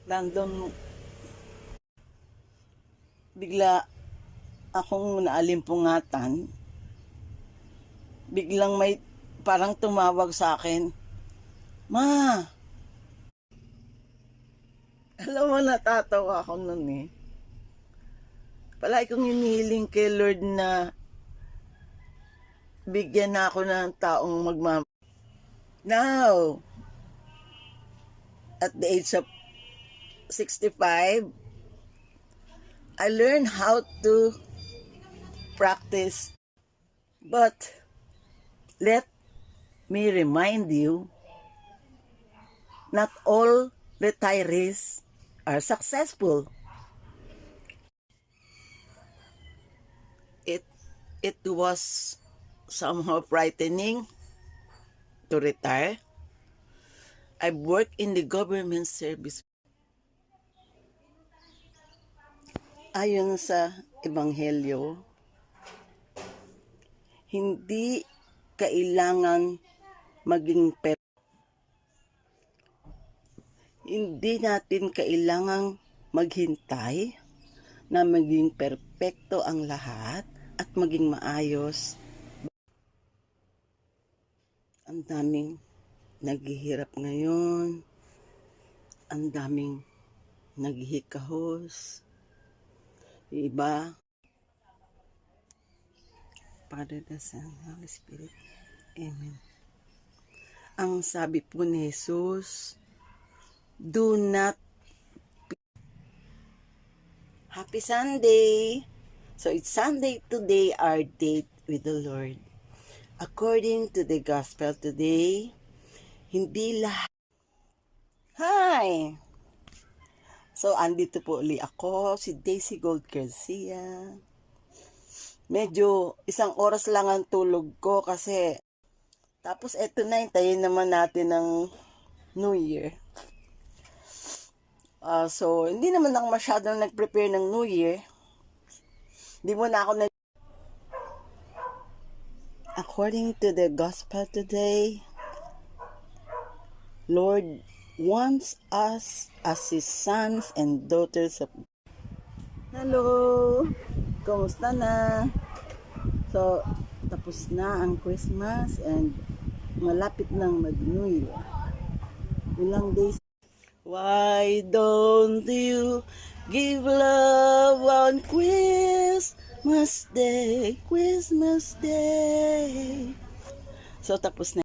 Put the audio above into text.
random, bigla akong naalimpungatan, biglang may parang tumawag sa akin, "Ma!" Alam mo, natatawa ako nun eh. Palagi kong hinihiling kay Lord na bigyan na ako ng taong Now, at the age of 65, I learned how to practice. But let me remind you, not all retirees are successful. It was somehow frightening to retire. I've worked in the government service. Ayon sa Ebanghelyo, hindi kailangan maging hindi natin kailangang maghintay na maging perpekto ang lahat at maging maayos. Ang daming naghihirap ngayon, ang daming naghihikahos, iba, Father, the Son, Holy Spirit, Amen. Ang sabi po ni Jesus, do not. Happy Sunday! So it's Sunday today, our date with the Lord. According to the gospel today, hindi lahat. Hi! So andito po uli ako, si Daisy Gold Garcia. Medyo isang oras lang ang tulog ko kasi tapos eto na, hintayin naman natin ng New Year. So, hindi naman ako masyadong nag-prepare ng New Year. Hindi mo na ako According to the gospel today, Lord wants us as His sons and daughters of God. Hello! Kumusta na? So, tapos na ang Christmas and malapit nang mag-New Year. Ilang days. Why don't you give love on Christmas Day, Christmas Day? So, tapos na.